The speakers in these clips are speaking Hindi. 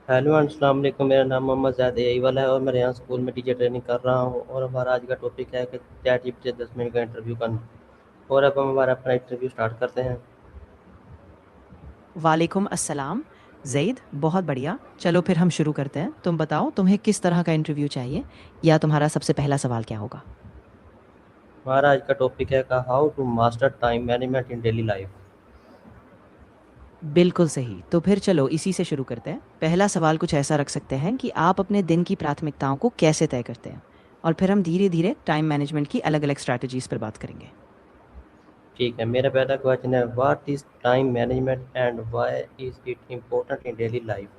हेलो अस्सलाम वालेकुम। मेरा नाम मोहम्मद ज़ैद एआई वाला है और मैं यहाँ स्कूल में टीचर ट्रेनिंग कर रहा हूँ। और हमारा आज का टॉपिक है कि चैट जीपीटी से 10 मिनट का इंटरव्यू करना। और अब हम हमारा अपना इंटरव्यू स्टार्ट करते हैं। वालेकुम अस्सलाम। ज़ैद, बहुत बढ़िया। चलो फिर हम शुरू करते हैं। तुम बताओ तुम्हें किस तरह का इंटरव्यू चाहिए, या तुम्हारा सबसे पहला सवाल क्या होगा? हमारा आज का टॉपिक है का how to master time management in daily life. बिल्कुल सही। तो फिर चलो इसी से शुरू करते हैं। पहला सवाल कुछ ऐसा रख सकते हैं कि आप अपने दिन की प्राथमिकताओं को कैसे तय करते हैं, और फिर हम धीरे धीरे टाइम मैनेजमेंट की अलग अलग स्ट्रैटेजीज पर बात करेंगे। ठीक है, मेरा पहला क्वेश्चन है what is time management and why is it important in daily life.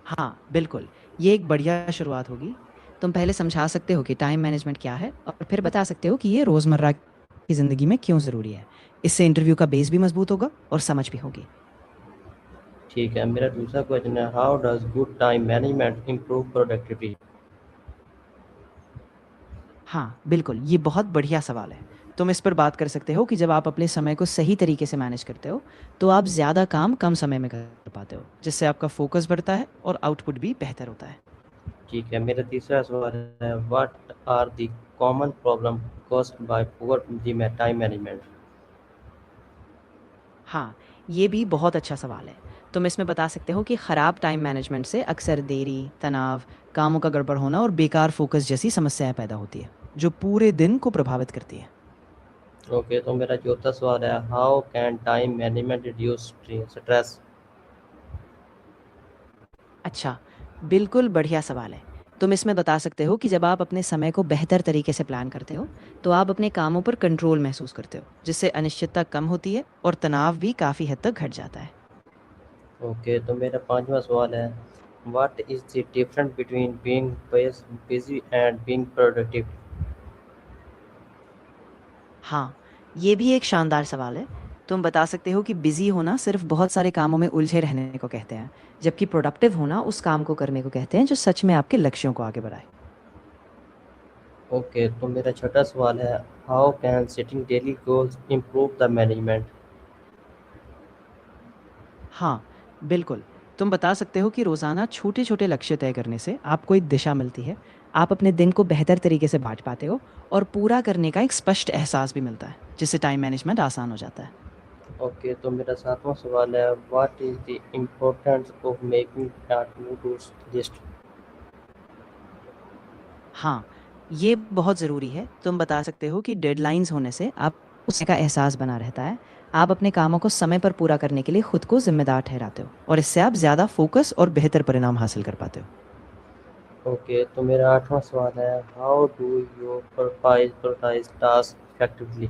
हाँ बिल्कुल, ये एक बढ़िया शुरुआत होगी। तुम पहले समझा सकते हो कि टाइम मैनेजमेंट क्या है, और फिर बता सकते हो कि ये रोज़मर्रा की ज़िंदगी में क्यों ज़रूरी है। इससे इंटरव्यू का बेस भी मजबूत होगा और समझ भी होगी। ठीक है, मेरा दूसरा क्वेश्चन है how does good time management improve productivity. हाँ बिल्कुल, ये बहुत बढ़िया सवाल है। तुम इस पर बात कर सकते हो कि जब आप अपने समय को सही तरीके से मैनेज करते हो, तो आप ज़्यादा काम कम समय में कर पाते हो, जिससे आपका फोकस बढ़ता है और आउटपुट भी बेहतर होता है। ठीक है, मेरा तीसरा सवाल है what are the common problem caused by poor the time management. हाँ, ये भी बहुत अच्छा सवाल है। तुम इसमें बता सकते हो कि ख़राब टाइम मैनेजमेंट से अक्सर देरी, तनाव, कामों का गड़बड़ होना और बेकार फोकस जैसी समस्याएं पैदा होती है, जो पूरे दिन को प्रभावित करती है। ओके, तो मेरा चौथा सवाल है how can time management reduce stress. अच्छा, बिल्कुल बढ़िया सवाल है। तुम इसमें बता सकते हो कि जब आप अपने समय को बेहतर तरीके से प्लान करते हो, तो आप अपने कामों पर कंट्रोल महसूस करते हो, जिससे अनिश्चितता कम होती है और तनाव भी काफ़ी हद तक घट जाता है। ओके, तो मेरा पांचवा सवाल है what is the difference between being busy and being productive. हाँ, ये भी एक शानदार सवाल है। तुम बता सकते हो कि बिज़ी होना सिर्फ बहुत सारे कामों में उलझे रहने को कहते हैं, जबकि प्रोडक्टिव होना उस काम को करने को कहते हैं जो सच में आपके लक्ष्यों को आगे बढ़ाए। ओके, तो मेरा छठा सवाल है how can setting daily goals improve the management. हाँ, बिल्कुल। तुम बता सकते हो कि रोज़ाना छोटे-छोटे लक्ष्य तय करने से आपको एक दिशा मिलती है। आप अपने दिन को बेहतर तरीके से बाँट पाते हो, और पूरा करने का एक स्पष्ट एहसास भी मिलता है, जिससे टाइम मैनेजमेंट आसान हो जाता है। ओके, तो मेरा सातवां सवाल है what is the importance of making a to do list. हाँ, ये बहुत ज़रूरी है। तुम बता सकते हो कि डेडलाइन्स होने से आप उसी का एहसास बना रहता है। आप अपने कामों को समय पर पूरा करने के लिए खुद को ज़िम्मेदार ठहराते हो, और इससे आप ज़्यादा फ़ोकस और बेहतर परिणाम हासिल कर पाते हो। ओके, तो मेरा आठवां सवाल है how do you prioritise task effectively.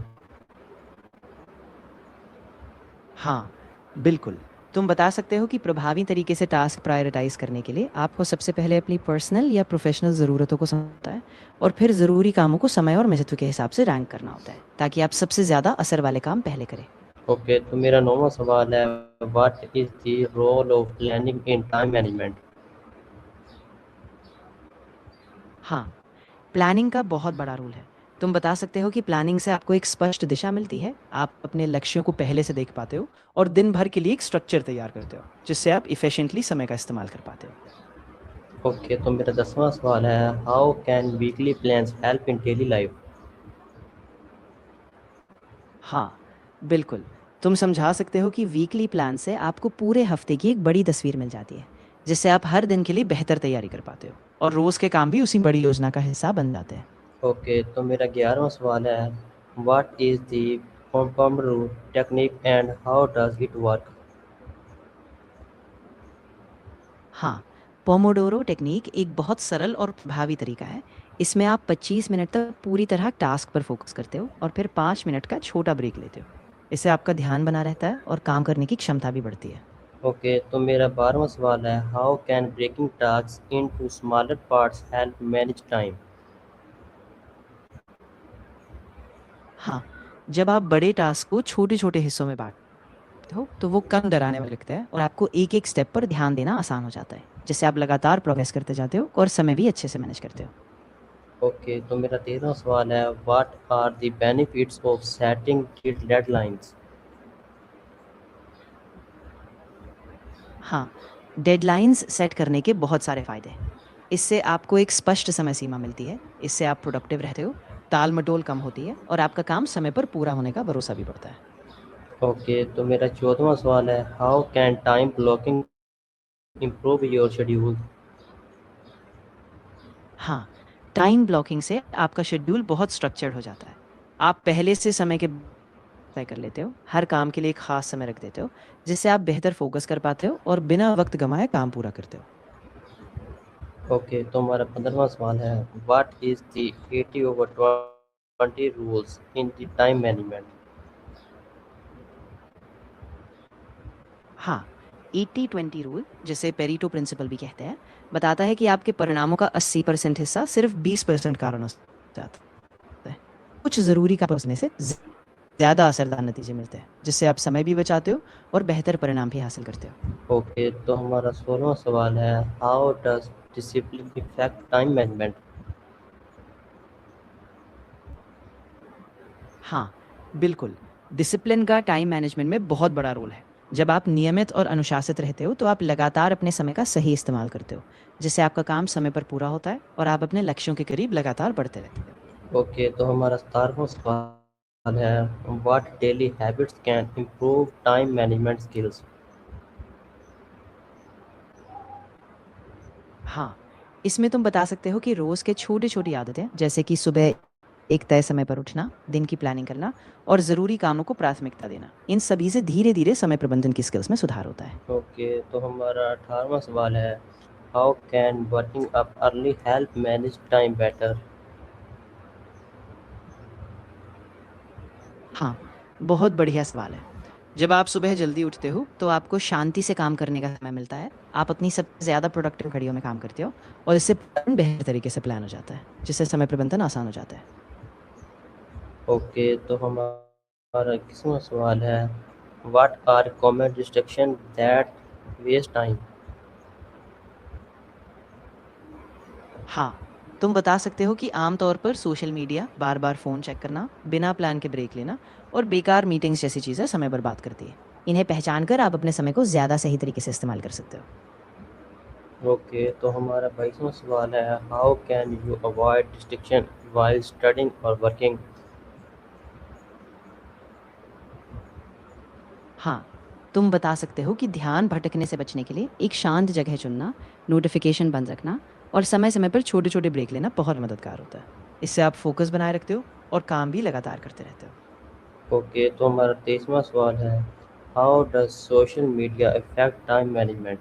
हाँ, बिल्कुल। तुम बता सकते हो कि प्रभावी तरीके से टास्क प्रायोरिटाइज़ करने के लिए आपको सबसे पहले अपनी पर्सनल या प्रोफ़ेशनल ज़रूरतों को समझना है, और फिर ज़रूरी कामों को समय और महत्व के हिसाब से रैंक करना होता है, ताकि आप सबसे ज़्यादा असर वाले काम पहले करें। ओके, तो मेरा नौवां सवाल है what is the role of planning in time management. हाँ, प्लानिंग का बहुत बड़ा रोल है। तुम बता सकते हो कि प्लानिंग से आपको एक स्पष्ट दिशा मिलती है, आप अपने लक्ष्यों को पहले से देख पाते हो, और दिन भर के लिए एक स्ट्रक्चर तैयार करते हो, जिससे आप इफ़िशिएंटली समय का इस्तेमाल कर पाते हो। ओके, तो मेरा 10वां सवाल है how can weekly plans help in daily life. हाँ, बिल्कुल। तुम समझा सकते हो कि वीकली प्लान से आपको पूरे हफ्ते की एक बड़ी तस्वीर मिल जाती है, जिससे आप हर दिन के लिए बेहतर तैयारी कर पाते हो, और रोज़ के काम भी उसी बड़ी योजना का हिस्सा बन जाते हैं। ओके, तो मेरा 11वां सवाल है what is the Pomodoro technique and how does it work. हाँ, पोमोडोरो टेक्निक एक बहुत सरल और प्रभावी तरीका है। इसमें आप 25 मिनट तक पूरी तरह टास्क पर फोकस करते हो, और फिर 5 मिनट का छोटा ब्रेक लेते हो। इससे आपका ध्यान बना रहता है और काम करने की क्षमता भी बढ़ती है। ओके, तो मेरा 12वां सवाल है how can breaking task into smaller parts help manage time. हाँ, जब आप बड़े टास्क को छोटे-छोटे हिस्सों में बाँटते हो, तो वो कम डराने वाले लगते हैं, और आपको एक-एक स्टेप पर ध्यान देना आसान हो जाता है, जिससे आप लगातार प्रोग्रेस करते जाते हो और समय भी अच्छे से मैनेज करते हो। ओके, तो मेरा 13वां सवाल है what are the benefits of setting deadlines. हाँ, डेडलाइंस सेट करने के बहुत सारे फ़ायदे हैं। इससे आपको एक स्पष्ट समय सीमा मिलती है, इससे आप प्रोडक्टिव रहते हो, टाल-मटोल कम होती है और आपका काम समय पर पूरा होने का भरोसा भी बढ़ता है। ओके, तो मेरा 14वां सवाल है, how can time blocking improve your schedule? हाँ, टाइम ब्लॉकिंग से आपका शेड्यूल बहुत स्ट्रक्चर्ड हो जाता है। आप पहले से समय के तय कर लेते हो, हर काम के लिए एक ख़ास समय रख देते हो, जिससे आप बेहतर फ़ोकस कर पाते हो और बिना वक़्त गँवाए काम पूरा करते हो। ओके, तो हमारा 15वां सवाल है, what is the 80/20 rules in the time management? हाँ, 80-20 रूल, जिसे पेरेटो प्रिंसिपल भी कहते हैं, बताता है कि आपके परिणामों का 80% हिस्सा सिर्फ 20% कारणों से आता है। कुछ ज़रूरी काम करने से ज़्यादा असरदार नतीजे मिलते हैं, जिससे आप समय भी बचाते हो और बेहतर परिणाम भी हासिल करते हो। ओके, तो हमारा 16वां सवाल है, how does discipline effect time management? हाँ, बिल्कुल। डिसिप्लिन का टाइम मैनेजमेंट में बहुत बड़ा रोल है। जब आप नियमित और अनुशासित रहते हो, तो आप लगातार अपने समय का सही इस्तेमाल करते हो, जिससे आपका काम समय पर पूरा होता है और आप अपने लक्ष्यों के करीब लगातार बढ़ते रहते हो। ओके, तो हमारा 17वां सवाल है, what daily habits can improve time management skills? हाँ, इसमें तुम बता सकते हो कि रोज़ के छोटी-छोटी आदतें, जैसे कि सुबह एक तय समय पर उठना, दिन की प्लानिंग करना और ज़रूरी कामों को प्राथमिकता देना, इन सभी से धीरे-धीरे समय प्रबंधन की स्किल्स में सुधार होता है। ओके, तो हमारा 18वां सवाल है, how can working up early help manage time better? हाँ, बहुत बढ़िया सवाल है। जब आप सुबह जल्दी उठते हो, तो आपको शांति से काम करने का समय मिलता है। आप अपनी सबसे ज़्यादा प्रोडक्टिव घड़ियों में काम करते हो और इससे बेहतर तरीके से प्लान हो जाता है, जिससे समय प्रबंधन आसान हो जाता है। ओके, तो हमारा 21वां सवाल है, what are common distraction that waste time? हाँ, तुम बता सकते हो कि आमतौर पर सोशल मीडिया, बार-बार फ़ोन चेक करना, बिना प्लान के ब्रेक लेना और बेकार मीटिंग्स जैसी चीज़ें समय बर्बाद करती है। इन्हें पहचान कर आप अपने समय को ज़्यादा सही तरीके से इस्तेमाल कर सकते हो। ओके, तो हमारा 22वां सवाल है, how can you avoid distraction while studying और वर्किंग? हाँ, तुम बता सकते हो कि ध्यान भटकने से बचने के लिए एक शांत जगह चुनना, नोटिफिकेशन बंद रखना और समय-समय पर छोटे-छोटे ब्रेक लेना बहुत मददगार होता है। इससे आप फोकस बनाए रखते हो और काम भी लगातार करते रहते हो। ओके, तो हमारा 23वां सवाल है, how does social media affect time management?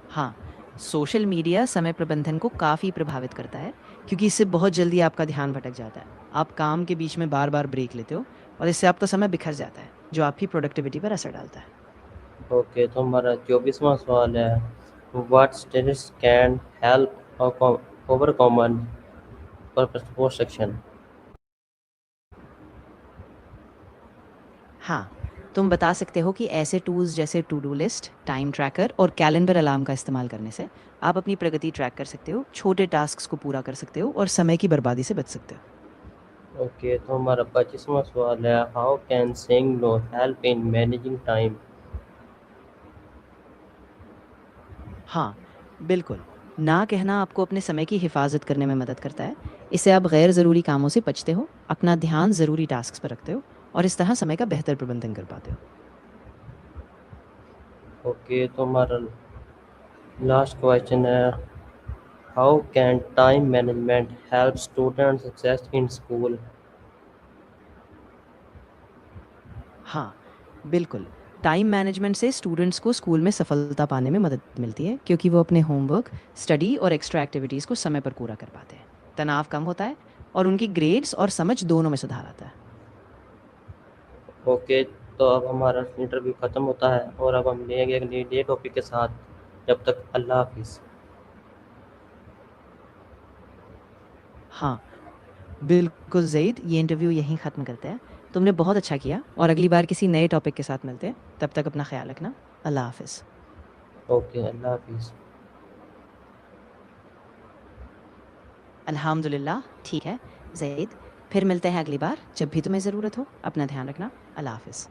हाँ, सोशल मीडिया समय प्रबंधन को काफ़ी प्रभावित करता है, क्योंकि इससे बहुत जल्दी आपका ध्यान भटक जाता है। आप काम के बीच में बार-बार ब्रेक लेते हो और इससे आपका समय बिखर जाता है, जो आपकी प्रोडक्टिविटी पर असर डालता है। ओके, तो हमारा 24वां सवाल है, what strategies can help overcome perception? हाँ, तुम बता सकते हो कि ऐसे टूल्स जैसे to do list, time tracker और कैलेंडर अलार्म का इस्तेमाल करने से आप अपनी प्रगति ट्रैक कर सकते हो, छोटे टास्क्स को पूरा कर सकते हो और समय की बर्बादी से बच सकते हो। ओके, तो हमारा 25वां सवाल है, how can saying no help in managing time? हाँ, बिल्कुल। ना कहना आपको अपने समय की हिफाजत करने में मदद करता है। इससे आप गैर ज़रूरी कामों से बचते हो, अपना ध्यान ज़रूरी टास्क्स पर रखते हो और इस तरह समय का बेहतर प्रबंधन कर पाते हो। ओके, तो हमारा लास्ट क्वेश्चन है, how can time management help student success in school? हाँ, बिल्कुल। टाइम मैनेजमेंट से स्टूडेंट्स को स्कूल में सफलता पाने में मदद मिलती है, क्योंकि वो अपने होमवर्क, स्टडी और एक्स्ट्रा एक्टिविटीज़ को समय पर पूरा कर पाते हैं। तनाव कम होता है और उनकी ग्रेड्स और समझ दोनों में सुधार आता है। ओके, तो अब हमारा इंटरव्यू ख़त्म होता है और अब हम मिलेंगे एक नए टॉपिक के साथ। जब तक अल्लाह हाफिज़। हाँ, बिल्कुल ज़ईद, ये इंटरव्यू यहीं ख़त्म करते हैं। तुमने बहुत अच्छा किया और अगली बार किसी नए टॉपिक के साथ मिलते हैं। तब तक अपना ख़्याल रखना। अल्लाह हाफ़िज़। ओके, अल्लाह हाफिज़। अल्हम्दुलिल्लाह, ठीक है, ज़ईद। फिर मिलते हैं अगली बार, जब भी तुम्हें ज़रूरत हो। अपना ध्यान रखना। अल्लाह हाफ़िज़।